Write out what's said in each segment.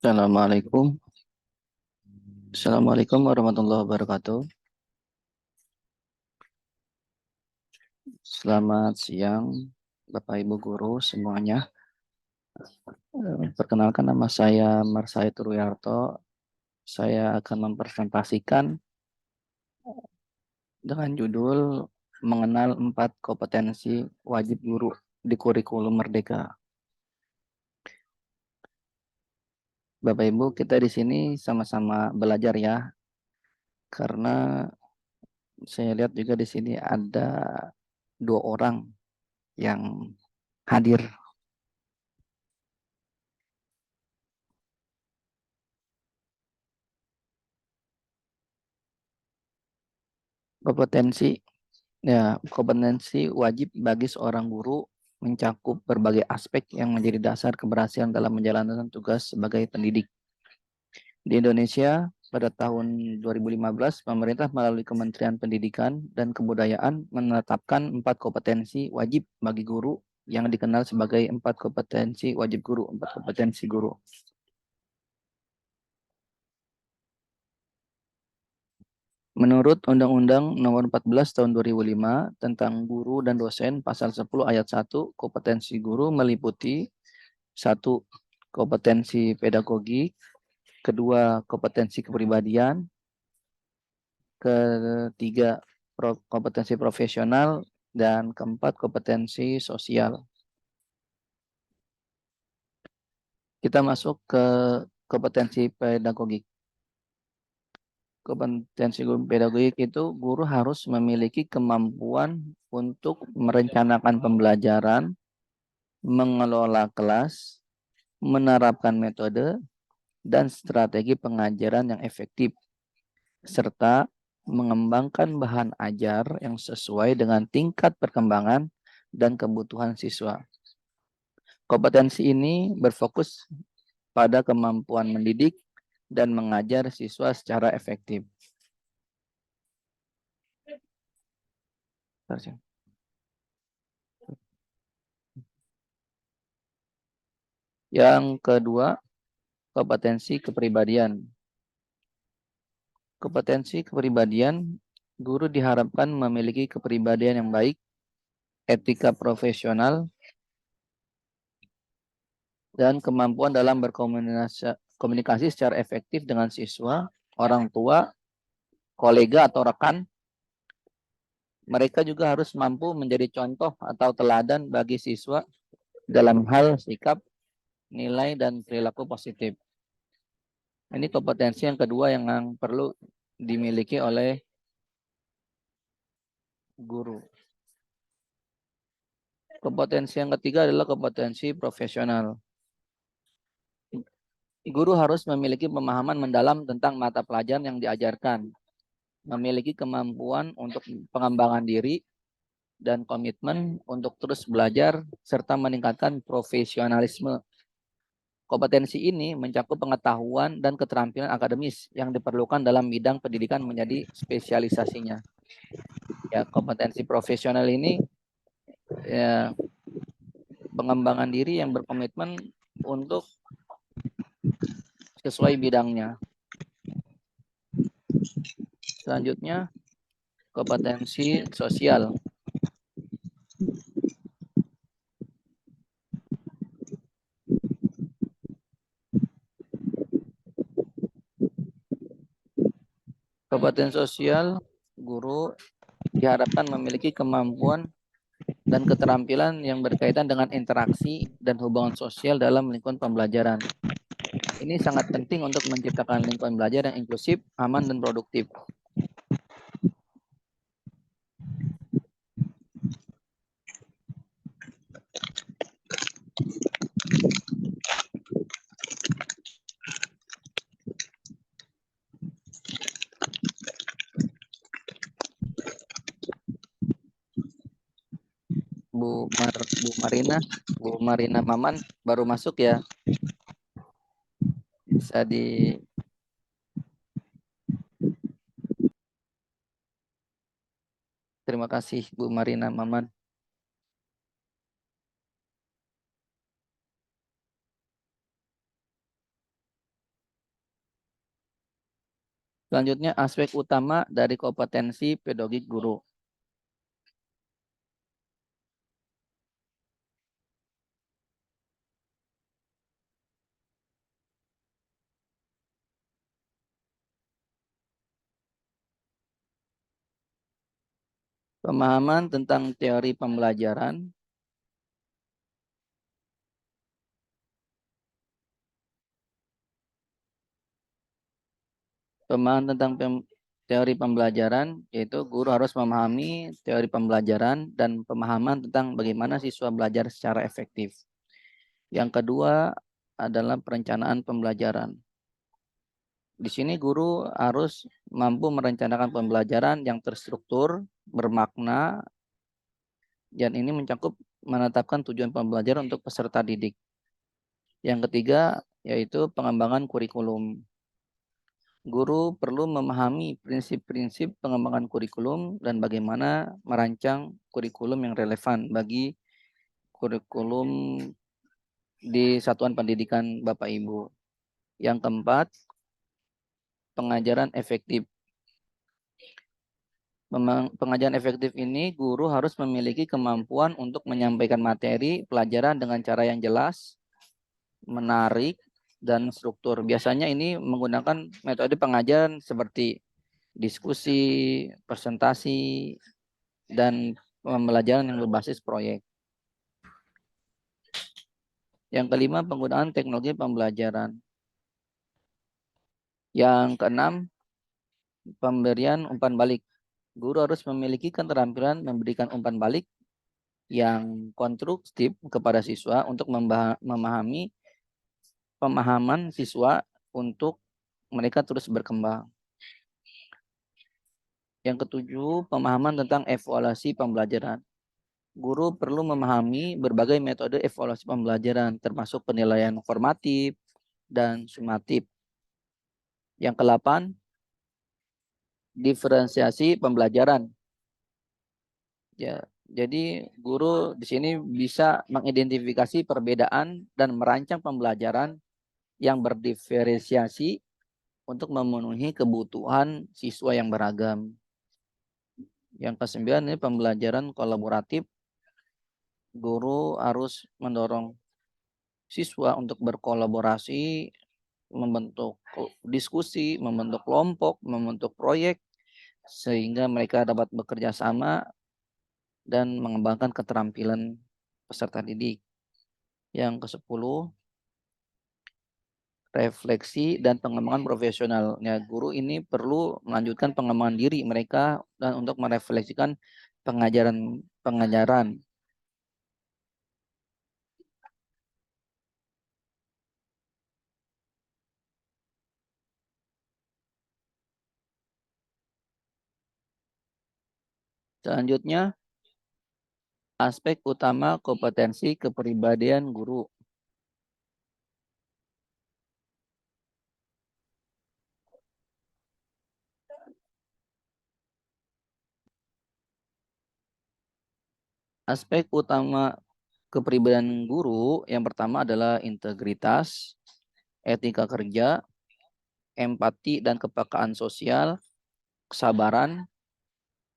Assalamualaikum. Assalamualaikum warahmatullahi wabarakatuh. Selamat siang, Bapak Ibu guru semuanya. Perkenalkan nama saya Marsai Ruyarto. Saya akan mempresentasikan dengan judul mengenal 4 kompetensi wajib guru di kurikulum Merdeka. Bapak Ibu, kita di sini sama-sama belajar ya, karena saya lihat juga di sini ada 2 orang yang hadir. Kompetensi wajib bagi seorang guru mencakup berbagai aspek yang menjadi dasar keberhasilan dalam menjalankan tugas sebagai pendidik. Di Indonesia, pada tahun 2015, pemerintah melalui Kementerian Pendidikan dan Kebudayaan menetapkan 4 kompetensi wajib bagi guru yang dikenal sebagai 4 kompetensi wajib guru, 4 kompetensi guru. Menurut Undang-Undang Nomor 14 Tahun 2005 tentang Guru dan Dosen Pasal 10 Ayat 1, kompetensi guru meliputi 1. Kompetensi pedagogik, kedua kompetensi kepribadian, ketiga kompetensi profesional, dan keempat kompetensi sosial. Kita masuk ke kompetensi pedagogik. Kompetensi pedagogik itu guru harus memiliki kemampuan untuk merencanakan pembelajaran, mengelola kelas, menerapkan metode dan strategi pengajaran yang efektif, serta mengembangkan bahan ajar yang sesuai dengan tingkat perkembangan dan kebutuhan siswa. Kompetensi ini berfokus pada kemampuan mendidik dan mengajar siswa secara efektif. Yang kedua, kompetensi kepribadian. Kompetensi kepribadian, guru diharapkan memiliki kepribadian yang baik, etika profesional, dan kemampuan dalam berkomunikasi secara efektif dengan siswa, orang tua, kolega atau rekan. Mereka juga harus mampu menjadi contoh atau teladan bagi siswa dalam hal sikap, nilai, dan perilaku positif. Ini kompetensi yang kedua yang perlu dimiliki oleh guru. Kompetensi yang ketiga adalah kompetensi profesional. Guru harus memiliki pemahaman mendalam tentang mata pelajaran yang diajarkan, memiliki kemampuan untuk pengembangan diri, dan komitmen untuk terus belajar, serta meningkatkan profesionalisme. Kompetensi ini mencakup pengetahuan dan keterampilan akademis yang diperlukan dalam bidang pendidikan menjadi spesialisasinya. Ya, kompetensi profesional ini ya, pengembangan diri yang berkomitmen untuk sesuai bidangnya. Selanjutnya, kompetensi sosial. Kompetensi sosial, guru diharapkan memiliki kemampuan dan keterampilan yang berkaitan dengan interaksi dan hubungan sosial dalam lingkungan pembelajaran. Ini sangat penting untuk menciptakan lingkungan belajar yang inklusif, aman, dan produktif. Bu Marina Maman baru masuk ya. Bisa di Terima kasih Bu Marina Maman. Selanjutnya, aspek utama dari kompetensi pedagogik guru. Pemahaman tentang teori pembelajaran, pemahaman tentang teori pembelajaran, yaitu guru harus memahami teori pembelajaran dan pemahaman tentang bagaimana siswa belajar secara efektif. Yang kedua adalah perencanaan pembelajaran. Di sini guru harus mampu merencanakan pembelajaran yang terstruktur, bermakna, dan ini mencakup menetapkan tujuan pembelajaran untuk peserta didik. Yang ketiga yaitu pengembangan kurikulum. Guru perlu memahami prinsip-prinsip pengembangan kurikulum dan bagaimana merancang kurikulum yang relevan bagi kurikulum di satuan pendidikan Bapak Ibu. Yang keempat, pengajaran efektif. Pengajaran efektif ini guru harus memiliki kemampuan untuk menyampaikan materi pelajaran dengan cara yang jelas, menarik, dan struktur. Biasanya ini menggunakan metode pengajaran seperti diskusi, presentasi, dan pembelajaran yang berbasis proyek. Yang kelima, penggunaan teknologi pembelajaran. Yang keenam, pemberian umpan balik. Guru harus memiliki keterampilan memberikan umpan balik yang konstruktif kepada siswa untuk memahami pemahaman siswa untuk mereka terus berkembang. Yang ketujuh, pemahaman tentang evaluasi pembelajaran. Guru perlu memahami berbagai metode evaluasi pembelajaran, termasuk penilaian formatif dan sumatif. Yang kedelapan, diferensiasi pembelajaran. Ya, jadi guru di sini bisa mengidentifikasi perbedaan dan merancang pembelajaran yang berdiferensiasi untuk memenuhi kebutuhan siswa yang beragam. Yang kesembilan ini pembelajaran kolaboratif. Guru harus mendorong siswa untuk berkolaborasi, membentuk diskusi, membentuk kelompok, membentuk proyek, sehingga mereka dapat bekerja sama dan mengembangkan keterampilan peserta didik. Yang ke-10, refleksi dan pengembangan profesional. Ya, guru ini perlu melanjutkan pengembangan diri mereka dan untuk merefleksikan pengajaran. Selanjutnya, aspek utama kompetensi kepribadian guru. Aspek utama kepribadian guru yang pertama adalah integritas, etika kerja, empati dan kepekaan sosial, kesabaran,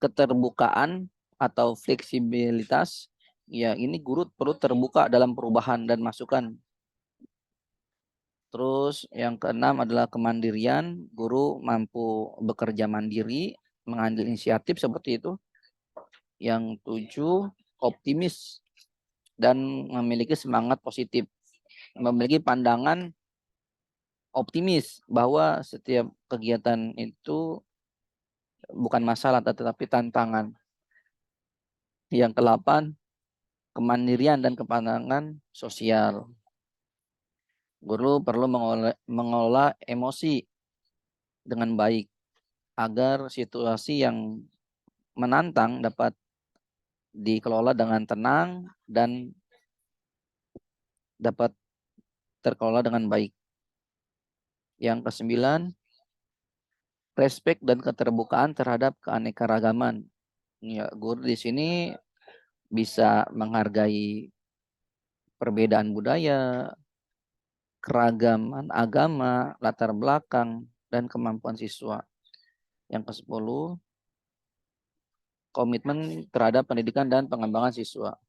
keterbukaan atau fleksibilitas. Ya, ini guru perlu terbuka dalam perubahan dan masukan. Terus yang keenam adalah kemandirian. Guru mampu bekerja mandiri, mengambil inisiatif seperti itu. Yang tujuh, optimis dan memiliki semangat positif. Memiliki pandangan optimis bahwa setiap kegiatan itu bukan masalah tetapi tantangan. Yang kedelapan, kemandirian dan kepandangan sosial. Guru perlu mengelola emosi dengan baik agar situasi yang menantang dapat dikelola dengan tenang dan dapat terkelola dengan baik. Yang kesembilan, respek dan keterbukaan terhadap keanekaragaman. Ya, guru di sini bisa menghargai perbedaan budaya, keragaman agama, latar belakang, dan kemampuan siswa. Yang ke-10, komitmen terhadap pendidikan dan pengembangan siswa.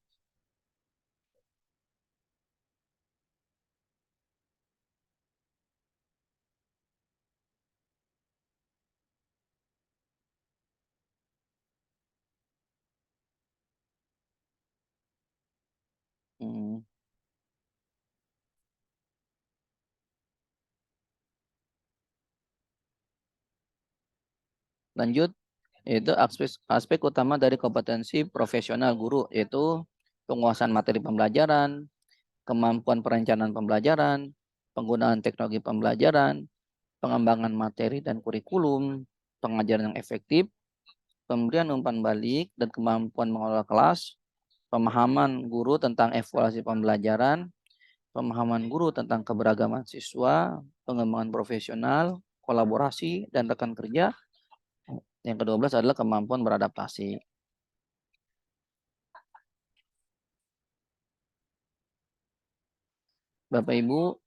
Hmm. Lanjut, yaitu aspek utama dari kompetensi profesional guru, yaitu penguasaan materi pembelajaran, kemampuan perencanaan pembelajaran, penggunaan teknologi pembelajaran, pengembangan materi dan kurikulum, pengajaran yang efektif, pemberian umpan balik dan kemampuan mengelola kelas, pemahaman guru tentang evaluasi pembelajaran, pemahaman guru tentang keberagaman siswa, pengembangan profesional, kolaborasi, dan rekan kerja. Yang ke-12 adalah kemampuan beradaptasi. Bapak Ibu,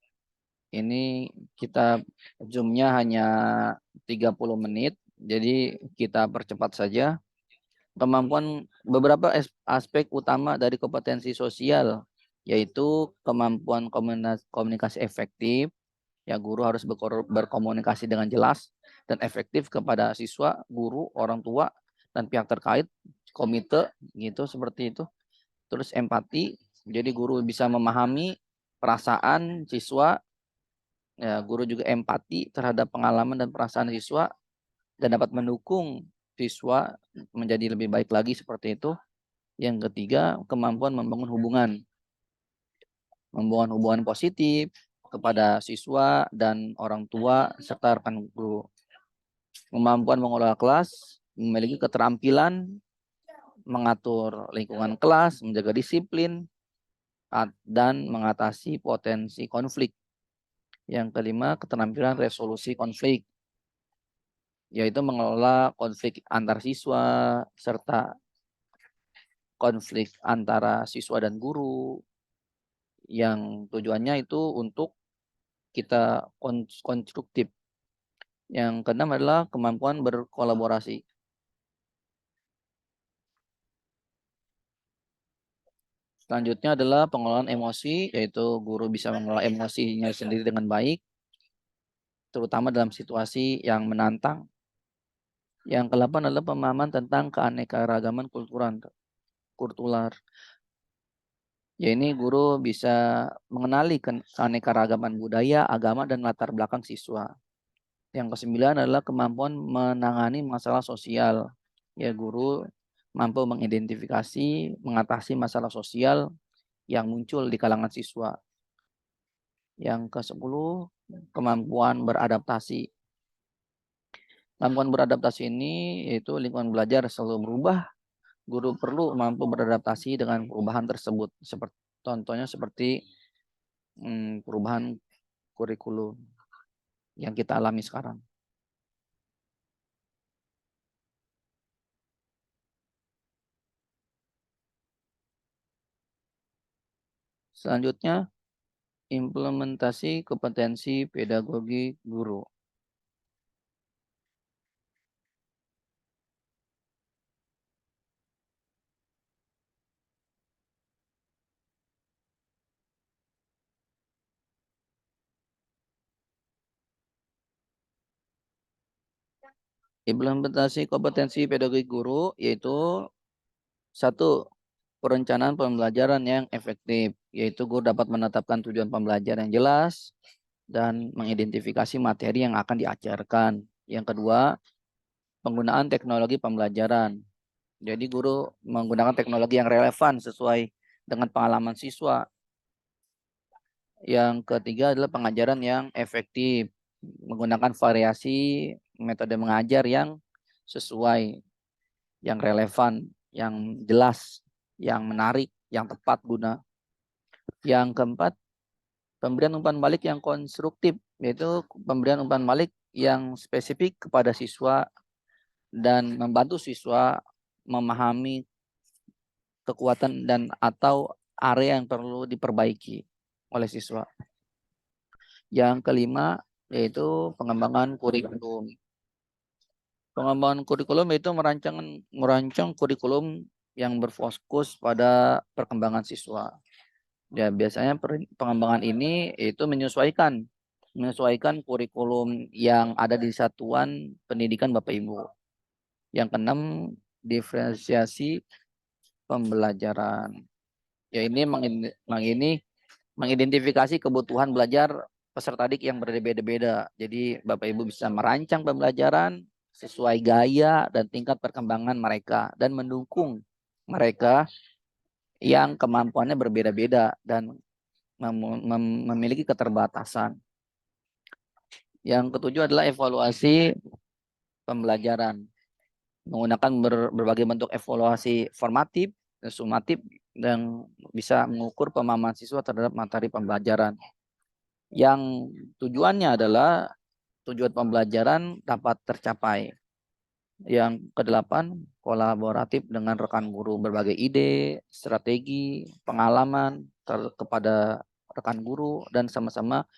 ini kita zoom-nya hanya 30 menit, jadi kita percepat saja. Beberapa aspek utama dari kompetensi sosial, yaitu kemampuan komunikasi efektif, ya guru harus berkomunikasi dengan jelas dan efektif kepada siswa, guru, orang tua, dan pihak terkait, komite, gitu seperti itu. Terus empati, jadi guru bisa memahami perasaan siswa, ya guru juga empati terhadap pengalaman dan perasaan siswa dan dapat mendukung siswa menjadi lebih baik lagi seperti itu. Yang ketiga, kemampuan membangun hubungan positif kepada siswa dan orang tua serta rekan guru. Kemampuan mengelola kelas, memiliki keterampilan mengatur lingkungan kelas, menjaga disiplin, dan mengatasi potensi konflik. Yang kelima, keterampilan resolusi konflik, yaitu mengelola konflik antar siswa serta konflik antara siswa dan guru, yang tujuannya itu untuk kita konstruktif. Yang keenam adalah kemampuan berkolaborasi. Selanjutnya adalah pengelolaan emosi, yaitu guru bisa mengelola emosinya sendiri dengan baik, terutama dalam situasi yang menantang. Yang ke-8 adalah pemahaman tentang keanekaragaman kultural. Ya, ini guru bisa mengenali keanekaragaman budaya, agama, dan latar belakang siswa. Yang ke-9 adalah kemampuan menangani masalah sosial. Ya, guru mampu mengidentifikasi, mengatasi masalah sosial yang muncul di kalangan siswa. Yang ke-10, kemampuan beradaptasi. Kemampuan beradaptasi ini yaitu lingkungan belajar selalu berubah. Guru perlu mampu beradaptasi dengan perubahan tersebut. Contohnya seperti perubahan kurikulum yang kita alami sekarang. Selanjutnya, implementasi kompetensi pedagogi guru. Implementasi kompetensi pedagogi guru yaitu satu, perencanaan pembelajaran yang efektif, yaitu guru dapat menetapkan tujuan pembelajaran yang jelas dan mengidentifikasi materi yang akan diajarkan. Yang kedua, penggunaan teknologi pembelajaran. Jadi guru menggunakan teknologi yang relevan sesuai dengan pengalaman siswa. Yang ketiga adalah pengajaran yang efektif, menggunakan variasi metode mengajar yang sesuai, yang relevan, yang jelas, yang menarik, yang tepat guna. Yang keempat, pemberian umpan balik yang konstruktif, yaitu pemberian umpan balik yang spesifik kepada siswa dan membantu siswa memahami kekuatan dan atau area yang perlu diperbaiki oleh siswa. Yang kelima yaitu pengembangan kurikulum. Pengembangan kurikulum itu merancang kurikulum yang berfokus pada perkembangan siswa. Ya, biasanya pengembangan ini itu menyesuaikan kurikulum yang ada di satuan pendidikan Bapak Ibu. Yang keenam, diferensiasi pembelajaran. Ya, ini mengidentifikasi kebutuhan belajar peserta didik yang berbeda-beda. Jadi Bapak Ibu bisa merancang pembelajaran sesuai gaya dan tingkat perkembangan mereka dan mendukung mereka yang kemampuannya berbeda-beda dan memiliki keterbatasan. Yang ketujuh adalah evaluasi pembelajaran. Menggunakan berbagai bentuk evaluasi formatif dan sumatif dan bisa mengukur pemahaman siswa terhadap materi pembelajaran. Yang tujuannya adalah tujuan pembelajaran dapat tercapai. Yang kedelapan, kolaboratif dengan rekan guru, berbagai ide, strategi, pengalaman kepada rekan guru dan sama-sama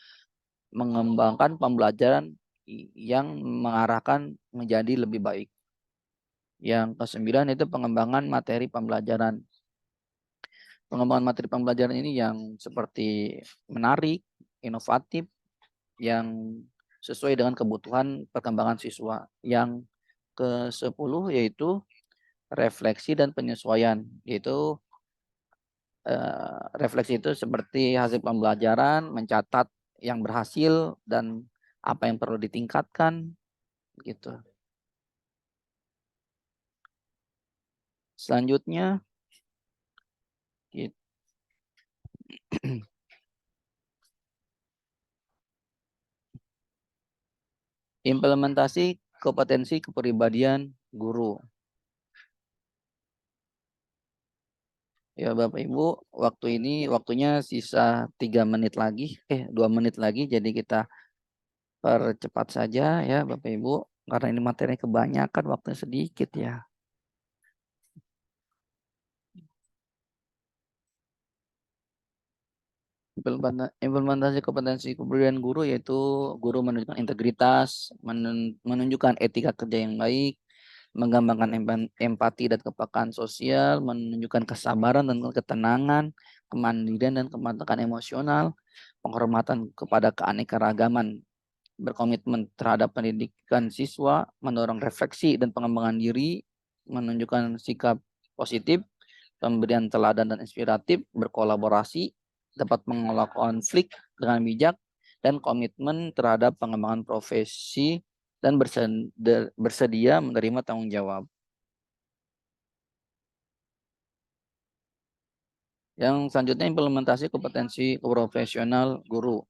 mengembangkan pembelajaran yang mengarahkan menjadi lebih baik. Yang kesembilan itu pengembangan materi pembelajaran. Pengembangan materi pembelajaran ini yang seperti menarik, inovatif, yang sesuai dengan kebutuhan perkembangan siswa. Yang ke-10 yaitu refleksi dan penyesuaian, yaitu refleksi itu seperti hasil pembelajaran, mencatat yang berhasil dan apa yang perlu ditingkatkan gitu. Selanjutnya gitu. Implementasi kompetensi kepribadian guru. Ya Bapak Ibu, waktunya sisa 3 menit lagi, 2 menit lagi, jadi kita percepat saja ya Bapak Ibu, karena ini materi kebanyakan, waktunya sedikit ya. Implementasi kompetensi kepribadian guru yaitu guru menunjukkan integritas, menunjukkan etika kerja yang baik, mengembangkan empati dan kepekaan sosial, menunjukkan kesabaran dan ketenangan, kemandirian dan kematangan emosional, penghormatan kepada keanekaragaman, berkomitmen terhadap pendidikan siswa, mendorong refleksi dan pengembangan diri, menunjukkan sikap positif, pemberian teladan dan inspiratif, berkolaborasi, dapat mengelola konflik dengan bijak, dan komitmen terhadap pengembangan profesi dan bersedia menerima tanggung jawab. Yang selanjutnya implementasi kompetensi profesional guru.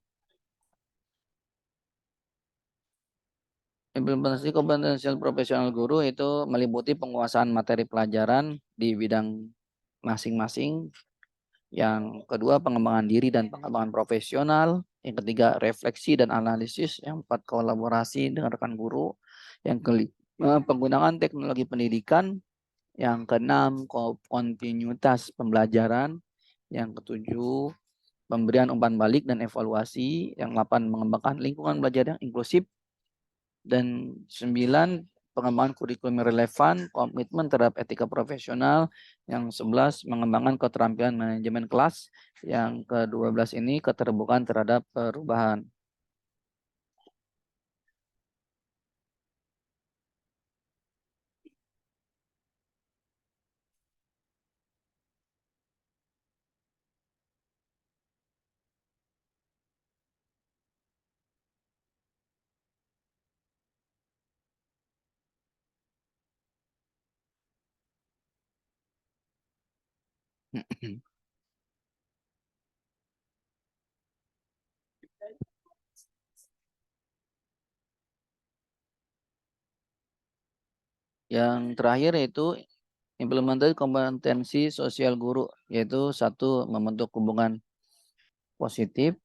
Implementasi kompetensi profesional guru itu meliputi penguasaan materi pelajaran di bidang masing-masing. Yang kedua, pengembangan diri dan pengembangan profesional. Yang ketiga, refleksi dan analisis. Yang keempat, kolaborasi dengan rekan guru. Yang kelima, penggunaan teknologi pendidikan. Yang keenam, kontinuitas pembelajaran. Yang ketujuh, pemberian umpan balik dan evaluasi. Yang delapan, mengembangkan lingkungan belajar yang inklusif. Dan 9, pengembangan kurikulum yang relevan, komitmen terhadap etika profesional. Yang 11, mengembangkan keterampilan manajemen kelas. Yang ke-12 ini keterbukaan terhadap perubahan. Yang terakhir yaitu implementasi kompetensi sosial guru, yaitu satu, membentuk hubungan positif.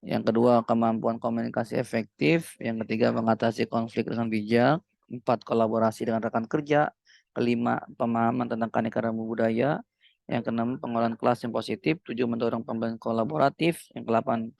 Yang kedua, kemampuan komunikasi efektif. Yang ketiga, mengatasi konflik dengan bijak. 4, kolaborasi dengan rekan kerja. Kelima, pemahaman tentang keanekaragaman budaya. Yang keenam, pengolahan kelas yang positif. 7, mendorong pembelajaran kolaboratif. Yang ke-8, pemberian